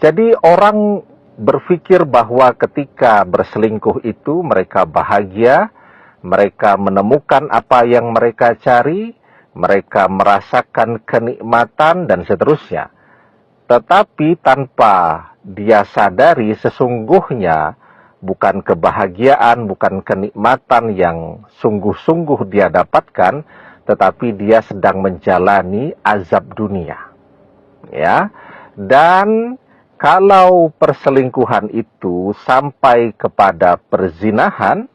Jadi orang berpikir bahwa ketika berselingkuh itu mereka bahagia, mereka menemukan apa yang mereka cari, mereka merasakan kenikmatan dan seterusnya. Tetapi tanpa dia sadari sesungguhnya bukan kebahagiaan, bukan kenikmatan yang sungguh-sungguh dia dapatkan, tetapi dia sedang menjalani azab dunia. Ya. Dan kalau perselingkuhan itu sampai kepada perzinahan,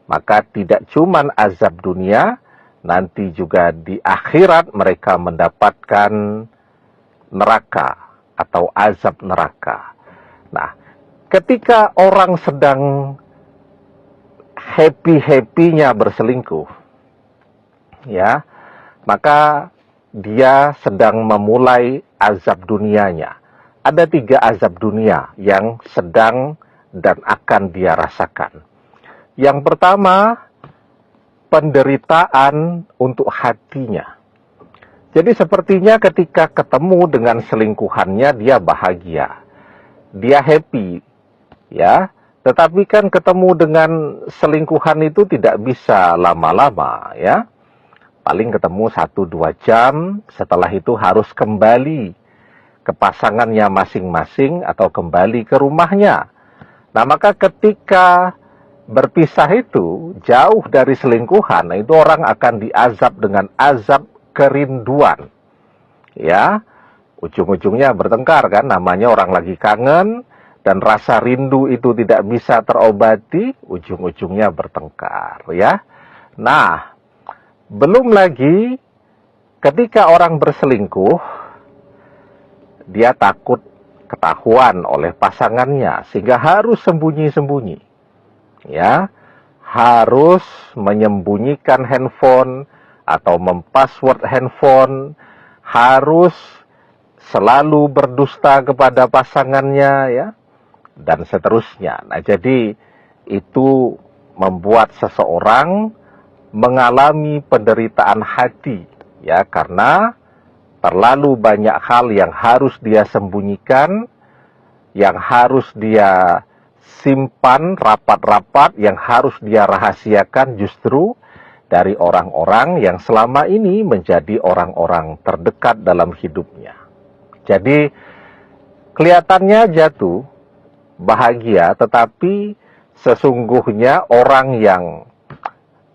maka tidak cuma azab dunia, nanti juga di akhirat mereka mendapatkan neraka atau azab neraka. Nah, ketika orang sedang happy-happynya berselingkuh, ya, maka dia sedang memulai azab dunianya. Ada 3 azab dunia yang sedang dan akan dia rasakan. Yang pertama, penderitaan untuk hatinya. Jadi sepertinya ketika ketemu dengan selingkuhannya dia bahagia, dia happy, ya. Tetapi kan ketemu dengan selingkuhan itu tidak bisa lama-lama, ya. Paling ketemu 1-2 jam, setelah itu harus kembali ke pasangannya masing-masing atau kembali ke rumahnya. Nah, maka ketika berpisah itu jauh dari selingkuhan, itu orang akan diazab dengan azab kerinduan. Ya, ujung-ujungnya bertengkar kan, namanya orang lagi kangen dan rasa rindu itu tidak bisa terobati, ujung-ujungnya bertengkar, ya. Nah, belum lagi ketika orang berselingkuh, dia takut ketahuan oleh pasangannya sehingga harus sembunyi-sembunyi. Ya, harus menyembunyikan handphone atau mempassword handphone, harus selalu berdusta kepada pasangannya, ya, dan seterusnya. Nah, jadi itu membuat seseorang mengalami penderitaan hati, ya, karena terlalu banyak hal yang harus dia sembunyikan, yang harus dia simpan rapat-rapat, yang harus dia rahasiakan justru dari orang-orang yang selama ini menjadi orang-orang terdekat dalam hidupnya. Jadi kelihatannya jatuh bahagia, tetapi sesungguhnya orang yang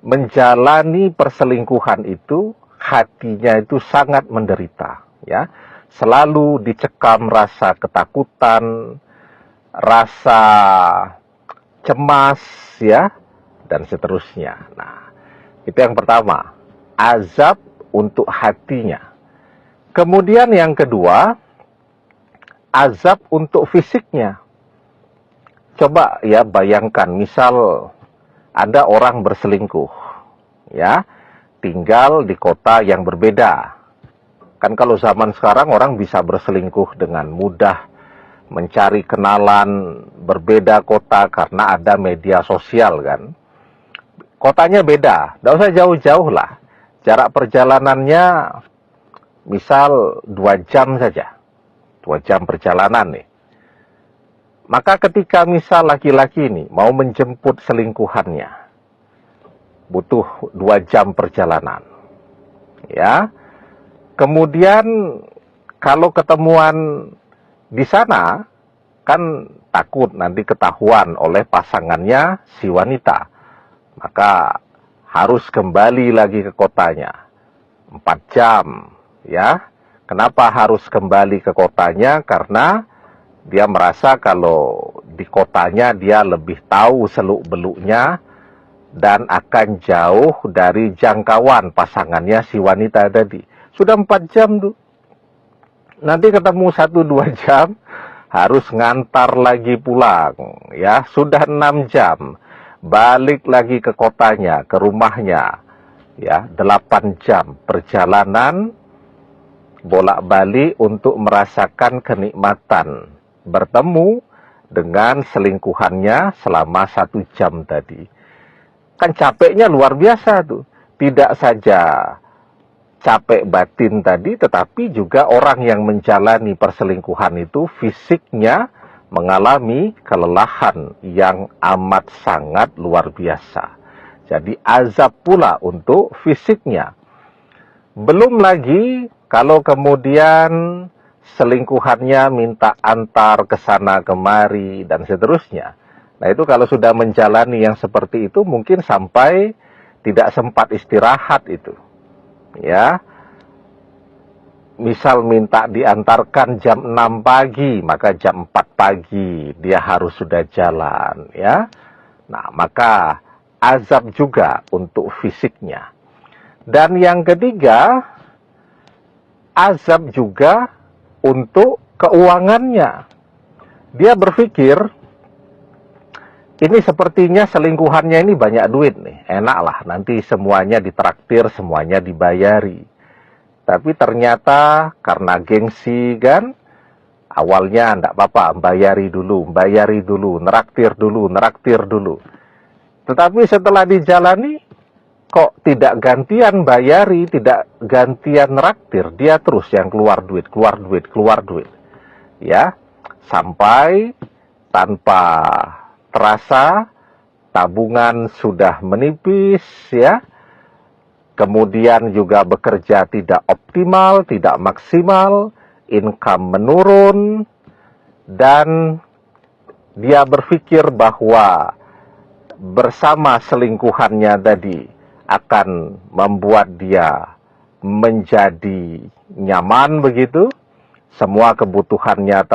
menjalani perselingkuhan itu hatinya itu sangat menderita, ya. Selalu dicekam rasa ketakutan, rasa cemas, ya, dan seterusnya. Nah, itu yang pertama, azab untuk hatinya. Kemudian yang kedua, azab untuk fisiknya. Coba ya bayangkan, misal ada orang berselingkuh, ya, tinggal di kota yang berbeda. Kan kalau zaman sekarang orang bisa berselingkuh dengan mudah, mencari kenalan berbeda kota karena ada media sosial kan. Kotanya beda, tidak usah jauh-jauh lah. Jarak perjalanannya misal 2 jam saja. 2 jam perjalanan nih. Maka ketika misal laki-laki ini mau menjemput selingkuhannya, butuh 2 jam perjalanan. Ya. Kemudian kalau ketemuan di sana kan takut nanti ketahuan oleh pasangannya si wanita. Maka harus kembali lagi ke kotanya. 4 jam, ya. Kenapa harus kembali ke kotanya? Karena dia merasa kalau di kotanya dia lebih tahu seluk-beluknya dan akan jauh dari jangkauan pasangannya si wanita tadi. Sudah 4 jam tuh. Nanti ketemu 1-2 jam, harus ngantar lagi pulang. Ya, sudah 6 jam. Balik lagi ke kotanya, ke rumahnya. Ya, 8 jam perjalanan bolak-balik untuk merasakan kenikmatan bertemu dengan selingkuhannya selama 1 jam tadi. Kan capeknya luar biasa tuh. Tidak saja capek batin tadi, tetapi juga orang yang menjalani perselingkuhan itu fisiknya mengalami kelelahan yang amat sangat luar biasa. Jadi azab pula untuk fisiknya. Belum lagi kalau kemudian selingkuhannya minta antar ke sana kemari dan seterusnya. Nah, itu kalau sudah menjalani yang seperti itu mungkin sampai tidak sempat istirahat itu. Ya, misal minta diantarkan jam 6 pagi, maka jam 4 pagi dia harus sudah jalan, ya. Nah, maka azab juga untuk fisiknya. Dan yang ketiga, azab juga untuk keuangannya. Dia berpikir, ini sepertinya selingkuhannya ini banyak duit nih, enak lah, nanti semuanya ditraktir, semuanya dibayari. Tapi ternyata karena gengsi kan, awalnya enggak apa-apa, bayari dulu, neraktir dulu. Tetapi setelah dijalani, kok tidak gantian bayari, tidak gantian neraktir, dia terus yang keluar duit. Ya, sampai tanpa terasa tabungan sudah menipis, ya. Kemudian juga bekerja tidak optimal, tidak maksimal, income menurun, dan dia berpikir bahwa bersama selingkuhannya tadi akan membuat dia menjadi nyaman begitu, semua kebutuhannya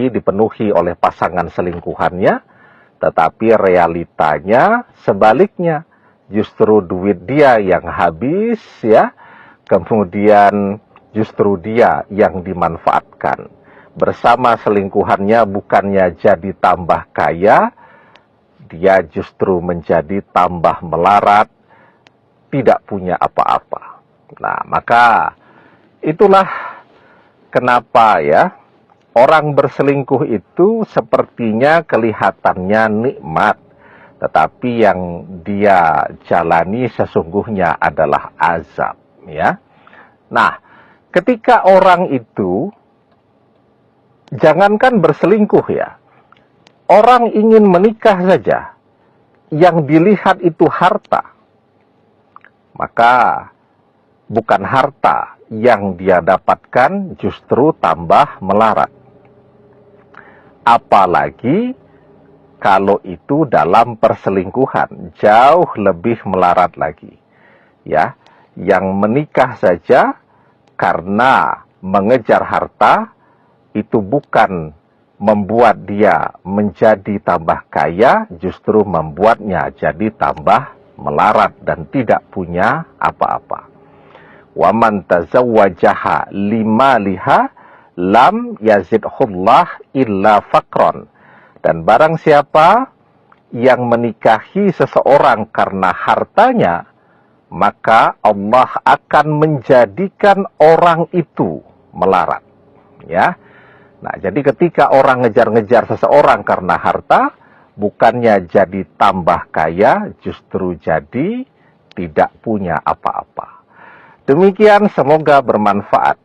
dipenuhi oleh pasangan selingkuhannya. Tetapi realitanya sebaliknya, justru duit dia yang habis, ya. Kemudian justru dia yang dimanfaatkan. Bersama selingkuhannya bukannya jadi tambah kaya, dia justru menjadi tambah melarat, tidak punya apa-apa. Nah, maka itulah kenapa, ya, orang berselingkuh itu sepertinya kelihatannya nikmat, tetapi yang dia jalani sesungguhnya adalah azab, ya. Nah, ketika orang itu, jangankan berselingkuh, ya, orang ingin menikah saja, yang dilihat itu harta, maka bukan harta yang dia dapatkan, justru tambah melarat. Apalagi kalau itu dalam perselingkuhan, jauh lebih melarat lagi. Ya, yang menikah saja karena mengejar harta itu bukan membuat dia menjadi tambah kaya, justru membuatnya jadi tambah melarat dan tidak punya apa-apa. Wa man tazawwajaha limaliha lam yazidhullah illa faqron. Dan barang siapa yang menikahi seseorang karena hartanya, maka Allah akan menjadikan orang itu melarat. Ya. Nah, jadi ketika orang ngejar-ngejar seseorang karena harta, bukannya jadi tambah kaya, justru jadi tidak punya apa-apa. Demikian, semoga bermanfaat.